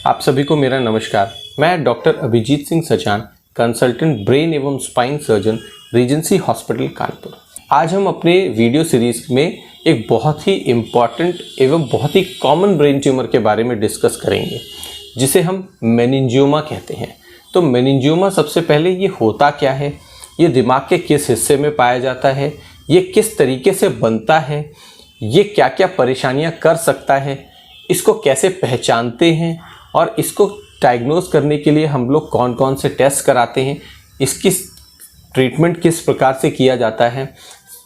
आप सभी को मेरा नमस्कार। मैं doctor Abhijeet Singh Sachan, consultant brain एवं spine surgeon, Regency Hospital Kanpur. आज हम अपने वीडियो सीरीज में एक बहुत ही इम्पॉर्टेंट एवं बहुत ही कॉमन ब्रेन ट्यूमर के बारे में डिस्कस करेंगे, जिसे हम मेनिंजियोमा कहते हैं। तो मेनिंजियोमा सबसे पहले ये होता क्या है, ये दिमाग के किस हिस्से में पाया जाता है, ये किस तरीके से बनता है, ये क्या क्या परेशानियां कर सकता है, इसको कैसे पहचानते हैं और इसको डायग्नोज करने के लिए हम लोग कौन कौन से टेस्ट कराते हैं, इसकी ट्रीटमेंट किस प्रकार से किया जाता है,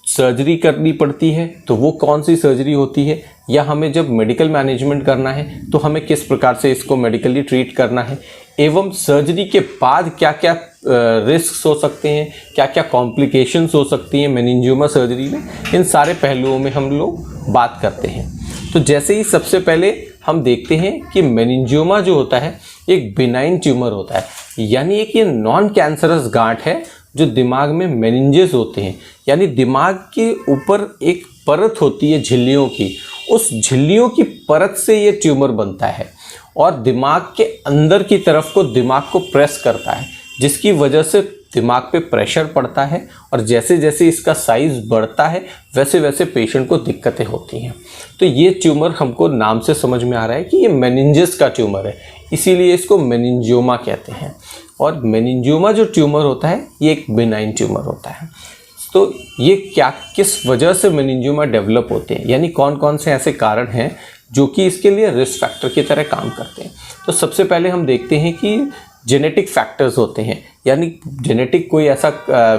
सर्जरी करनी पड़ती है तो वो कौन सी सर्जरी होती है, या हमें जब मेडिकल मैनेजमेंट करना है तो हमें किस प्रकार से इसको मेडिकली ट्रीट करना है, एवं सर्जरी के बाद क्या क्या रिस्क हो सकते हैं, क्या क्या कॉम्प्लिकेशंस हो सकती हैं मेनिंजियोमा सर्जरी में, इन सारे पहलुओं में हम लोग बात करते हैं। तो जैसे ही सबसे पहले हम देखते हैं कि मेनिंजियोमा जो होता है एक बिनाइन ट्यूमर होता है, यानी एक ये नॉन कैंसरस गांठ है जो दिमाग में मेनिंजेस होते हैं, यानी दिमाग के ऊपर एक परत होती है झिल्लियों की, उस झिल्लियों की परत से ये ट्यूमर बनता है और दिमाग के अंदर की तरफ को दिमाग को प्रेस करता है, जिसकी वजह से दिमाग पे प्रेशर पड़ता है और जैसे जैसे इसका साइज बढ़ता है वैसे वैसे पेशेंट को दिक्कतें होती हैं। तो ये ट्यूमर हमको नाम से समझ में आ रहा है कि ये मेनिंजेस का ट्यूमर है, इसीलिए इसको मेनिंजियोमा कहते हैं। और मेनिंजियोमा जो ट्यूमर होता है ये एक बिनाइन ट्यूमर होता है। तो ये क्या किस वजह से मेनिंजियोमा डेवलप होते हैं, यानी कौन कौन से ऐसे कारण हैं जो कि इसके लिए रिस्क फैक्टर की तरह काम करते हैं। तो सबसे पहले हम देखते हैं कि जेनेटिक फैक्टर्स होते हैं, यानी जेनेटिक कोई ऐसा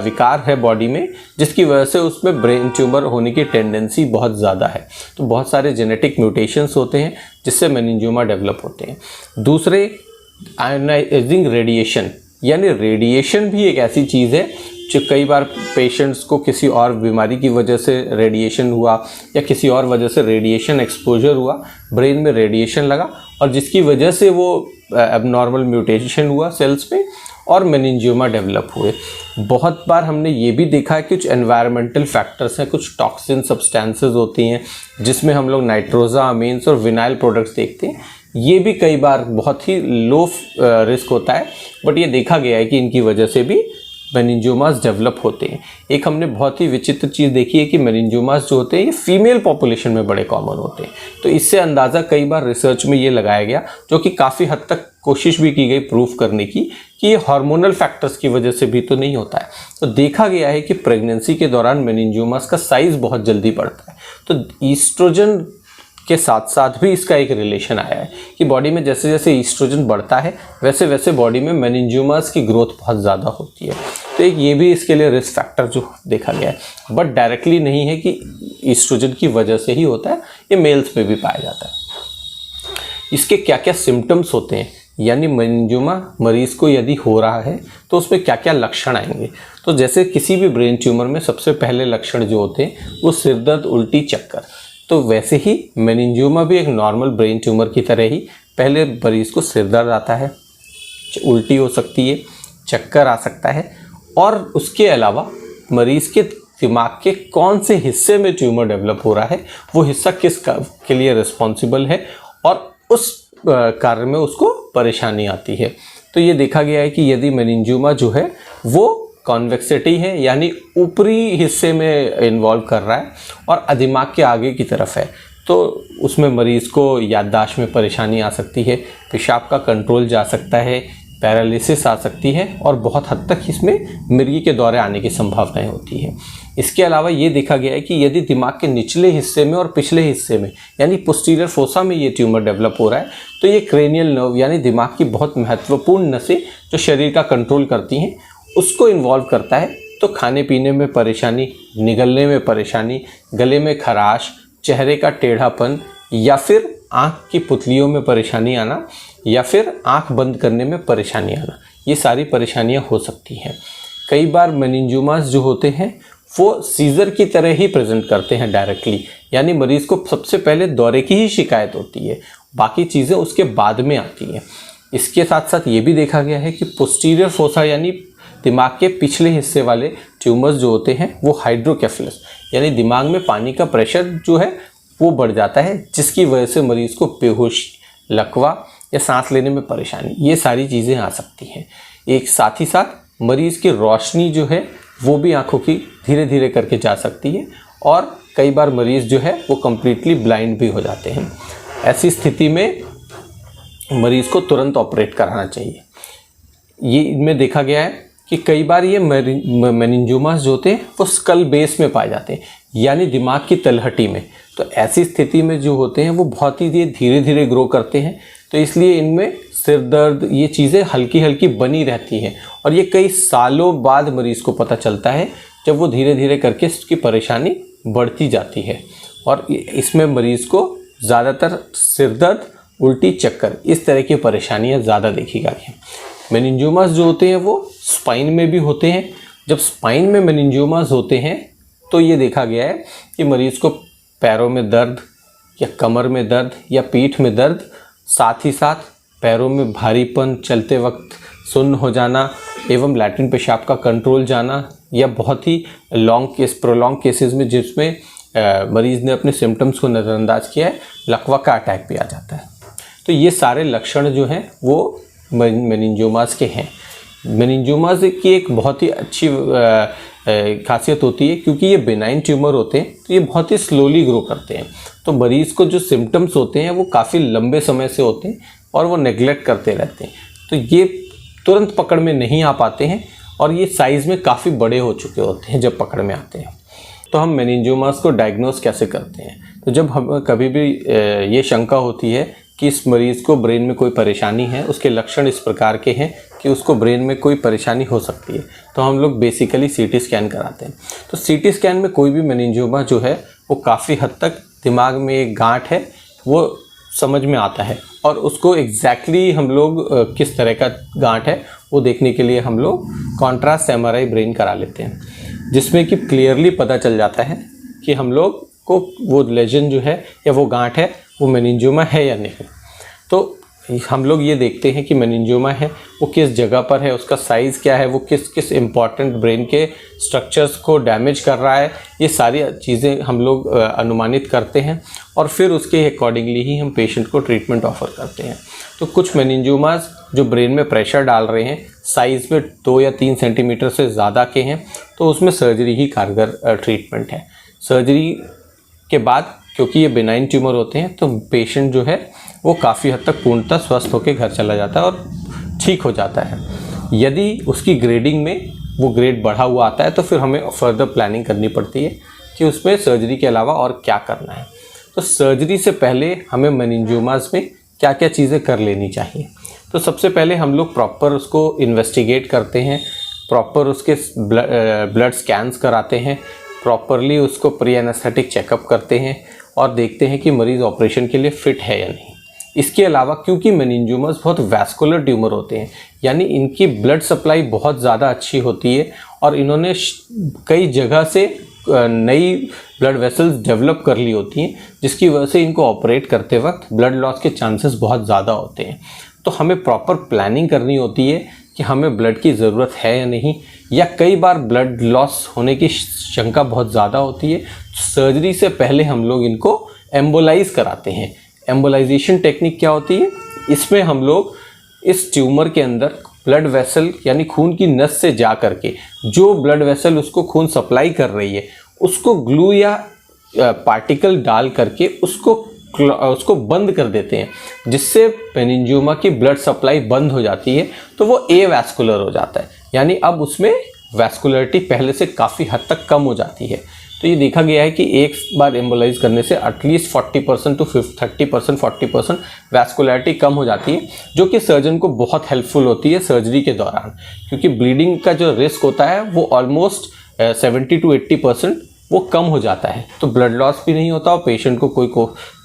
विकार है बॉडी में जिसकी वजह से उसमें ब्रेन ट्यूमर होने की टेंडेंसी बहुत ज़्यादा है। तो बहुत सारे जेनेटिक म्यूटेशंस होते हैं जिससे मेनिंजियोमा डेवलप होते हैं। दूसरे, आयोनाइजिंग रेडिएशन, यानी रेडिएशन भी एक ऐसी चीज़ है जो कई बार पेशेंट्स को किसी और बीमारी की वजह से रेडिएशन हुआ या किसी और वजह से रेडिएशन एक्सपोजर हुआ, ब्रेन में रेडिएशन लगा और जिसकी वजह से वो एबनॉर्मल म्यूटेशन हुआ सेल्स में और मेनिंजियोमा डेवलप हुए। बहुत बार हमने ये भी देखा है कि कुछ एनवायरमेंटल फैक्टर्स हैं, कुछ टॉक्सिन सब्सटेंसेस होती हैं जिसमें हम लोग नाइट्रोजा अमीन्स और विनाइल प्रोडक्ट्स देखते हैं। ये भी कई बार बहुत ही लो रिस्क होता है, बट ये देखा गया है कि इनकी वजह से भी मेनिंजियोमास डेवलप होते हैं। एक हमने बहुत ही विचित्र चीज़ देखी है कि मेनिंजियोमास जो होते हैं ये फीमेल पॉपुलेशन में बड़े कॉमन होते हैं। तो इससे अंदाज़ा कई बार रिसर्च में ये लगाया गया, जो कि काफ़ी हद तक कोशिश भी की गई प्रूफ करने की कि ये हार्मोनल फैक्टर्स की वजह से भी तो नहीं होता है। तो देखा गया है कि प्रेगनेंसी के दौरान मेनिंजियोमास का साइज़ बहुत जल्दी बढ़ता है। तो ईस्ट्रोजन के साथ साथ भी इसका एक रिलेशन आया है कि बॉडी में जैसे जैसे ईस्ट्रोजन बढ़ता है वैसे वैसे बॉडी में मेनिंजियोमास की ग्रोथ बहुत ज़्यादा होती है। तो एक ये भी इसके लिए रिस्क फैक्टर जो देखा गया है, बट डायरेक्टली नहीं है कि ईस्ट्रोजन की वजह से ही होता है, ये मेल्स में भी पाया जाता है। इसके क्या क्या सिम्टम्स होते हैं, यानी मेनिंजियोमा मरीज़ को यदि हो रहा है तो उसमें क्या क्या लक्षण आएंगे। तो जैसे किसी भी ब्रेन ट्यूमर में सबसे पहले लक्षण जो होते हैं वो सिरदर्द, उल्टी, चक्कर। तो वैसे ही मेनिंजियोमा भी एक नॉर्मल ब्रेन ट्यूमर की तरह ही पहले मरीज़ को सिरदर्द आता है, उल्टी हो सकती है, चक्कर आ सकता है, और उसके अलावा मरीज़ के दिमाग के कौन से हिस्से में ट्यूमर डेवलप हो रहा है, वो हिस्सा किस के लिए रिस्पॉन्सिबल है और उस कार्य में उसको परेशानी आती है। तो ये देखा गया है कि यदि मेनिंजियोमा जो है वो कॉन्वेक्सिटी है, यानी ऊपरी हिस्से में इन्वॉल्व कर रहा है और दिमाग के आगे की तरफ है, तो उसमें मरीज़ को याददाश्त में परेशानी आ सकती है, पेशाब का कंट्रोल जा सकता है, पैरालिसिस आ सकती है और बहुत हद तक इसमें मिर्गी के दौरे आने की संभावनाएं होती है। इसके अलावा ये देखा गया है कि यदि दिमाग के निचले हिस्से में और पिछले हिस्से में, यानी पोस्टीरियर फोसा में ये ट्यूमर डेवलप हो रहा है, तो ये क्रेनियल नर्व, यानी दिमाग की बहुत महत्वपूर्ण नसें जो शरीर का कंट्रोल करती हैं, उसको इन्वॉल्व करता है। तो खाने पीने में परेशानी, निगलने में परेशानी, गले में खराश, चेहरे का टेढ़ापन, या फिर आँख की पुतलियों में परेशानी आना, या फिर आँख बंद करने में परेशानी आना, ये सारी परेशानियां हो सकती हैं। कई बार मेनिंजियोमास जो होते हैं वो सीजर की तरह ही प्रेजेंट करते हैं डायरेक्टली, यानी मरीज़ को सबसे पहले दौरे की ही शिकायत होती है, बाकी चीज़ें उसके बाद में आती हैं। इसके साथ साथ ये भी देखा गया है कि पोस्टीरियर फोसा, यानी दिमाग के पिछले हिस्से वाले ट्यूमर्स जो होते हैं वो हाइड्रोकेफलस, यानी दिमाग में पानी का प्रेशर जो है वो बढ़ जाता है, जिसकी वजह से मरीज़ को बेहोशी, लकवा या सांस लेने में परेशानी, ये सारी चीज़ें आ सकती हैं। एक साथ ही साथ मरीज़ की रोशनी जो है वो भी आँखों की धीरे धीरे करके जा सकती है और कई बार मरीज़ जो है वो कम्प्लीटली ब्लाइंड भी हो जाते हैं। ऐसी स्थिति में मरीज़ को तुरंत ऑपरेट कराना चाहिए। ये इनमें देखा गया है कि कई बार ये मेनिंजियोमास जो होते हैं वो स्कल बेस में पाए जाते हैं, यानी दिमाग की तलहटी में। तो ऐसी स्थिति में जो होते हैं वो बहुत ही धीरे धीरे ग्रो करते हैं, तो इसलिए इनमें सिर दर्द ये चीज़ें हल्की हल्की बनी रहती हैं और ये कई सालों बाद मरीज़ को पता चलता है, जब वो धीरे धीरे करके इसकी परेशानी बढ़ती जाती है। और इसमें मरीज़ को ज़्यादातर सिर दर्द, उल्टी, चक्कर, इस तरह की परेशानियाँ ज़्यादा देखी गई हैं। मेनिंजियोमास जो होते हैं वो स्पाइन में भी होते हैं। जब स्पाइन में मेनिंजियोमास होते हैं तो ये देखा गया है कि मरीज़ को पैरों में दर्द या कमर में दर्द या पीठ में दर्द, साथ ही साथ पैरों में भारीपन, चलते वक्त सुन्न हो जाना एवं लैट्रिन पेशाब का कंट्रोल जाना, या बहुत ही प्रोलॉन्ग केसेस में जिसमें मरीज़ ने अपने सिम्टम्स को नज़रअंदाज किया है, लकवा का अटैक भी आ जाता है। तो ये सारे लक्षण जो हैं वो मेनिंजियोमास के हैं। मेनिंजियोमास की एक बहुत ही अच्छी खासियत होती है, क्योंकि ये बेनाइन ट्यूमर होते हैं तो ये बहुत ही स्लोली ग्रो करते हैं। तो मरीज़ को जो सिम्टम्स होते हैं वो काफ़ी लंबे समय से होते हैं और वो नेग्लेक्ट करते रहते हैं, तो ये तुरंत पकड़ में नहीं आ पाते हैं और ये साइज़ में काफ़ी बड़े हो चुके होते हैं जब पकड़ में आते हैं। तो हम मेनिंजियोमास को डायग्नोस कैसे करते हैं? तो जब हम कभी भी ये शंका होती है कि इस मरीज़ को ब्रेन में कोई परेशानी है, उसके लक्षण इस प्रकार के हैं कि उसको ब्रेन में कोई परेशानी हो सकती है, तो हम लोग बेसिकली सीटी स्कैन कराते हैं। तो सीटी स्कैन में कोई भी मेनिंजियोमा जो है वो काफ़ी हद तक दिमाग में एक गांठ है वो समझ में आता है, और उसको एग्जैक्टली हम लोग किस तरह का गांठ है वो देखने के लिए हम लोग कॉन्ट्रास्ट एमआरआई ब्रेन करा लेते हैं, जिसमें कि क्लियरली पता चल जाता है कि हम लोग को वो लेजन जो है या वो गांठ है वो मेनिंजियोमा है या नहीं। तो हम लोग ये देखते हैं कि मेनिंजियोमा है वो किस जगह पर है, उसका साइज़ क्या है, वो किस किस इम्पॉर्टेंट ब्रेन के स्ट्रक्चर्स को डैमेज कर रहा है, ये सारी चीज़ें हम लोग अनुमानित करते हैं और फिर उसके अकॉर्डिंगली ही हम पेशेंट को ट्रीटमेंट ऑफर करते हैं। तो कुछ मेनिंजियोमास जो ब्रेन में प्रेशर डाल रहे हैं, साइज़ में 2 या 3 सेंटीमीटर से ज़्यादा के हैं, तो उसमें सर्जरी ही कारगर ट्रीटमेंट है। सर्जरी के बाद क्योंकि ये बेनाइन ट्यूमर होते हैं तो पेशेंट जो है वो काफ़ी हद तक पूर्णतः स्वस्थ होकर घर चला जाता है और ठीक हो जाता है। यदि उसकी ग्रेडिंग में वो ग्रेड बढ़ा हुआ आता है तो फिर हमें फर्दर प्लानिंग करनी पड़ती है कि उसमें सर्जरी के अलावा और क्या करना है। तो सर्जरी से पहले हमें मेनिंजियोमास में क्या क्या चीज़ें कर लेनी चाहिए? तो सबसे पहले हम लोग प्रॉपर उसको इन्वेस्टिगेट करते हैं, प्रॉपर उसके ब्लड स्कैन्स कराते हैं, प्रॉपरली उसको प्री एनेस्थेटिक चेकअप करते हैं और देखते हैं कि मरीज़ ऑपरेशन के लिए फ़िट है या नहीं। इसके अलावा क्योंकि मेनिंजियोमास बहुत वैस्कुलर ट्यूमर होते हैं, यानी इनकी ब्लड सप्लाई बहुत ज़्यादा अच्छी होती है और इन्होंने कई जगह से नई ब्लड वेसल्स डेवलप कर ली होती हैं, जिसकी वजह से इनको ऑपरेट करते वक्त ब्लड लॉस के चांसेस बहुत ज़्यादा होते हैं। तो हमें प्रॉपर प्लानिंग करनी होती है कि हमें ब्लड की ज़रूरत है या नहीं, या कई बार ब्लड लॉस होने की शंका बहुत ज़्यादा होती है। सर्जरी से पहले हम लोग इनको एम्बोलाइज कराते हैं। एम्बोलाइजेशन टेक्निक क्या होती है? इसमें हम लोग इस ट्यूमर के अंदर ब्लड वेसल यानी खून की नस से जा करके जो ब्लड वेसल उसको खून सप्लाई कर रही है उसको ग्लू या पार्टिकल डाल करके उसको बंद कर देते हैं, जिससे मेनिंजियोमा की ब्लड सप्लाई बंद हो जाती है, तो वो एवैस्कुलर हो जाता है, यानी अब उसमें वैस्कुलरिटी पहले से काफ़ी हद तक कम हो जाती है। तो ये देखा गया है कि एक बार एम्बोलाइज करने से एटलीस्ट 40% टू 30% 40% वैस्कुलरिटी कम हो जाती है, जो कि सर्जन को बहुत हेल्पफुल होती है सर्जरी के दौरान, क्योंकि ब्लीडिंग का जो रिस्क होता है वो ऑलमोस्ट 70 टू 80% वो कम हो जाता है। तो ब्लड लॉस भी नहीं होता और पेशेंट को कोई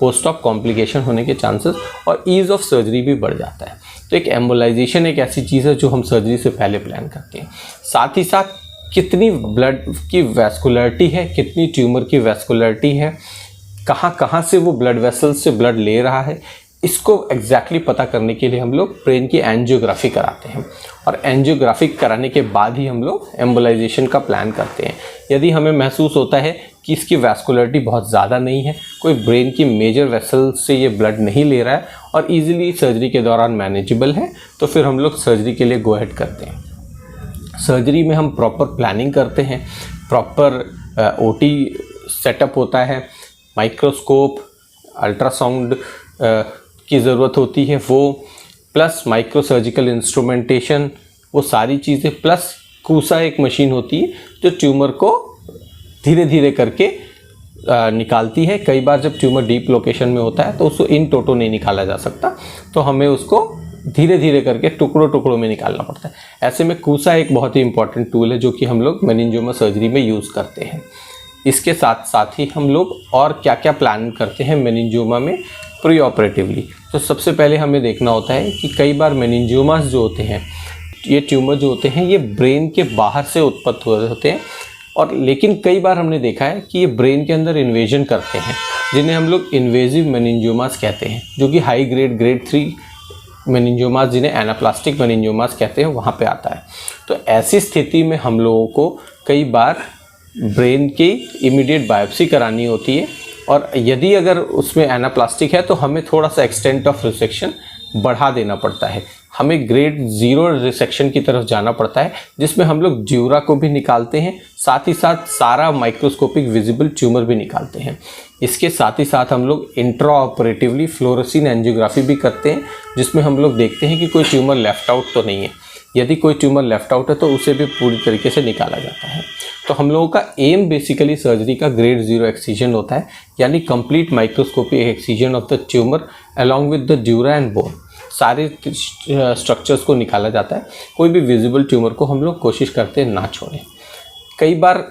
पोस्ट ऑप कॉम्प्लिकेशन होने के चांसेस और ईज़ ऑफ सर्जरी भी बढ़ जाता है। तो एक एम्बोलाइजेशन एक ऐसी चीज़ है जो हम सर्जरी से पहले प्लान करते हैं। साथ ही साथ कितनी ब्लड की वैस्कुलरिटी है, कितनी ट्यूमर की वैस्कुलरिटी है, कहाँ से वो ब्लड वेसल्स से ब्लड ले रहा है, इसको एग्जैक्टली पता करने के लिए हम लोग ब्रेन की एंजियोग्राफी कराते हैं और एंजियोग्राफी कराने के बाद ही हम लोग एम्बोलाइजेशन का प्लान करते हैं। यदि हमें महसूस होता है कि इसकी वैस्कुलरिटी बहुत ज़्यादा नहीं है, कोई ब्रेन की मेजर वेसल से ये ब्लड नहीं ले रहा है और इजीली सर्जरी के दौरान मैनेजेबल है, तो फिर हम लोग सर्जरी के लिए गो अहेड करते हैं। सर्जरी में हम प्रॉपर प्लानिंग करते हैं, प्रॉपर ओटी सेटअप होता है, माइक्रोस्कोप, अल्ट्रासाउंड की ज़रूरत होती है वो, प्लस माइक्रो सर्जिकल इंस्ट्रूमेंटेशन, वो सारी चीज़ें, प्लस कूसा एक मशीन होती है जो ट्यूमर को धीरे धीरे करके निकालती है। कई बार जब ट्यूमर डीप लोकेशन में होता है तो उसको इन टोटो नहीं निकाला जा सकता, तो हमें उसको धीरे धीरे करके टुकड़ों टुकड़ों में निकालना पड़ता है। ऐसे में कूसा एक बहुत ही इंपॉर्टेंट टूल है जो कि हम लोग मेनिंजियोमा सर्जरी में यूज़ करते हैं। इसके साथ साथ ही हम लोग और क्या क्या प्लान करते हैं मेनिंजियोमा में प्री ऑपरेटिवली। तो सबसे पहले हमें देखना होता है कि कई बार मेनिंजियोमास जो होते हैं, ये ट्यूमर जो होते हैं, ये ब्रेन के बाहर से उत्पन्न होते हैं, और लेकिन कई बार हमने देखा है कि ये ब्रेन के अंदर इन्वेजन करते हैं, जिन्हें हम लोग इन्वेजिव मेनिंजियोमास कहते हैं, जो कि हाई ग्रेड ग्रेड 3 मेनिंजियोमास, जिन्हें एनाप्लास्टिक मेनिंजियोमास कहते हैं, वहाँ पे आता है। तो ऐसी स्थिति में हम लोगों को कई बार ब्रेन की इमीडिएट बायोप्सी करानी होती है, और यदि अगर उसमें एनाप्लास्टिक है तो हमें थोड़ा सा एक्सटेंट ऑफ रिसेक्शन बढ़ा देना पड़ता है। हमें ग्रेड 0 रिसेक्शन की तरफ जाना पड़ता है, जिसमें हम लोग ड्यूरा को भी निकालते हैं, साथ ही साथ सारा माइक्रोस्कोपिक विजिबल ट्यूमर भी निकालते हैं। इसके साथ ही साथ हम लोग इंट्रा ऑपरेटिवली फ्लोरोसिन एंजियोग्राफी भी करते हैं, जिसमें हम लोग देखते हैं कि कोई ट्यूमर लेफ्ट आउट तो नहीं है। यदि कोई ट्यूमर लेफ्ट आउट है तो उसे भी पूरी तरीके से निकाला जाता है। तो हम लोगों का एम बेसिकली सर्जरी का ग्रेड 0 एक्सीजन होता है, यानी complete microscopic excision of the tumour along with the dura and bone. सारे स्ट्रक्चर्स को निकाला जाता है, कोई भी विजिबल ट्यूमर को हम लोग कोशिश करते हैं ना छोड़ें। कई बार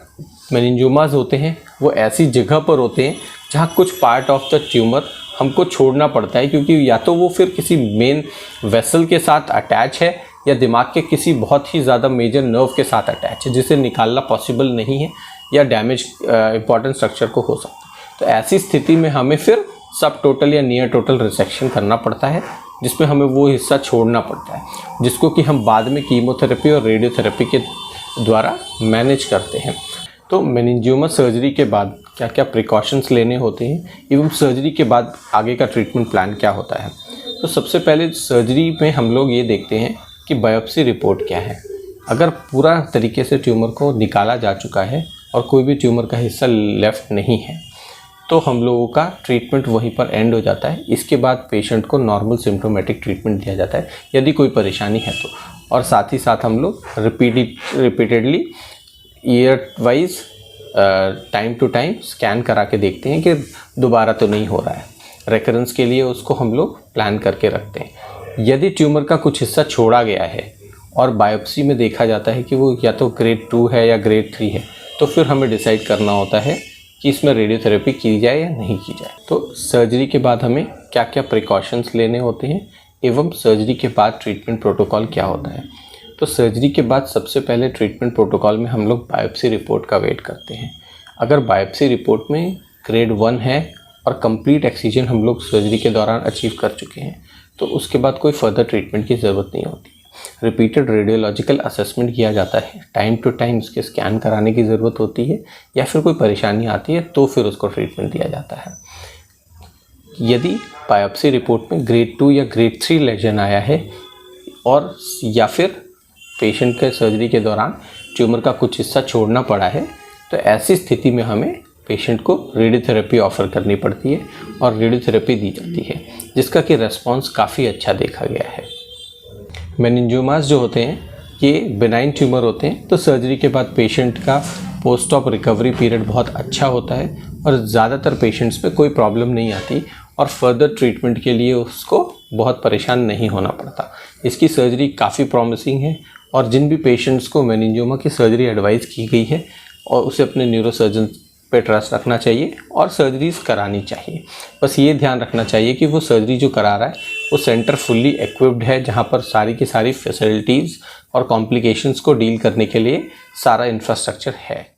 मेनिंजियोमास होते हैं वो ऐसी जगह पर होते हैं जहाँ कुछ पार्ट ऑफ द ट्यूमर हमको छोड़ना पड़ता है, क्योंकि या तो वो फिर किसी मेन वेसल के साथ अटैच है या दिमाग के किसी बहुत ही ज़्यादा मेजर नर्व के साथ अटैच है, जिसे निकालना पॉसिबल नहीं है, या डैमेज इंपॉर्टेंट स्ट्रक्चर को हो सकता है। तो ऐसी स्थिति में हमें फिर सब टोटल या नियर टोटल रिसेक्शन करना पड़ता है, जिसमें हमें वो हिस्सा छोड़ना पड़ता है, जिसको कि हम बाद में कीमोथेरेपी और रेडियोथेरेपी के द्वारा मैनेज करते हैं। तो मेनिंजियोमा सर्जरी के बाद क्या क्या प्रिकॉशंस लेने होते हैं, एवं सर्जरी के बाद आगे का ट्रीटमेंट प्लान क्या होता है। तो सबसे पहले सर्जरी में हम लोग ये देखते हैं कि बायोप्सी रिपोर्ट क्या है। अगर पूरा तरीके से ट्यूमर को निकाला जा चुका है और कोई भी ट्यूमर का हिस्सा लेफ़्ट नहीं है, तो हम लोगों का ट्रीटमेंट वहीं पर एंड हो जाता है। इसके बाद पेशेंट को नॉर्मल सिम्टोमेटिक ट्रीटमेंट दिया जाता है यदि कोई परेशानी है तो, और साथ ही साथ हम लोग repeatedly year wise time to time scan करा के देखते हैं कि दोबारा तो नहीं हो रहा है। रेकरेंस के लिए उसको हम लोग प्लान करके रखते हैं। यदि ट्यूमर का कुछ हिस्सा छोड़ा गया है और बायोप्सी में देखा जाता है कि वो या तो ग्रेड 2 है या ग्रेड 3 है, तो फिर हमें डिसाइड करना होता है कि इसमें रेडियोथेरेपी की जाए या नहीं की जाए। तो सर्जरी के बाद हमें क्या क्या प्रिकॉशंस लेने होते हैं, एवं सर्जरी के बाद ट्रीटमेंट प्रोटोकॉल क्या होता है। तो सर्जरी के बाद सबसे पहले ट्रीटमेंट प्रोटोकॉल में हम लोग बायोप्सी रिपोर्ट का वेट करते हैं। अगर बायोप्सी रिपोर्ट में ग्रेड 1 है और कंप्लीट एक्सीजन हम लोग सर्जरी के दौरान अचीव कर चुके हैं, तो उसके बाद कोई फर्दर ट्रीटमेंट की ज़रूरत नहीं होती। रिपीटेड रेडियोलॉजिकल असेसमेंट किया जाता है, टाइम टू टाइम उसके स्कैन कराने की ज़रूरत होती है, या फिर कोई परेशानी आती है तो फिर उसको ट्रीटमेंट दिया जाता है। यदि बायोप्सी रिपोर्ट में ग्रेड 2 या ग्रेड 3 लेजन आया है और या फिर पेशेंट के सर्जरी के दौरान ट्यूमर का कुछ हिस्सा छोड़ना पड़ा है, तो ऐसी स्थिति में हमें पेशेंट को रेडियोथेरेपी ऑफ़र करनी पड़ती है और रेडियोथेरेपी दी जाती है, जिसका कि रेस्पॉन्स काफ़ी अच्छा देखा गया है। मेनिंजियोमास जो होते हैं ये बेनाइन ट्यूमर होते हैं, तो सर्जरी के बाद पेशेंट का पोस्ट ऑप रिकवरी पीरियड बहुत अच्छा होता है और ज़्यादातर पेशेंट्स में कोई प्रॉब्लम नहीं आती और फर्दर ट्रीटमेंट के लिए उसको बहुत परेशान नहीं होना पड़ता। इसकी सर्जरी काफ़ी प्रॉमिसिंग है और जिन भी पेशेंट्स को मेनिंजियोमा की सर्जरी एडवाइस की गई है और उसे अपने न्यूरोसर्जन पे ट्रस्ट रखना चाहिए और सर्जरीज करानी चाहिए। बस ये ध्यान रखना चाहिए कि वो सर्जरी जो करा रहा है वो सेंटर फुल्ली इक्विप्ड है, जहाँ पर सारी की सारी फैसिलिटीज़ और कॉम्प्लिकेशंस को डील करने के लिए सारा इंफ्रास्ट्रक्चर है।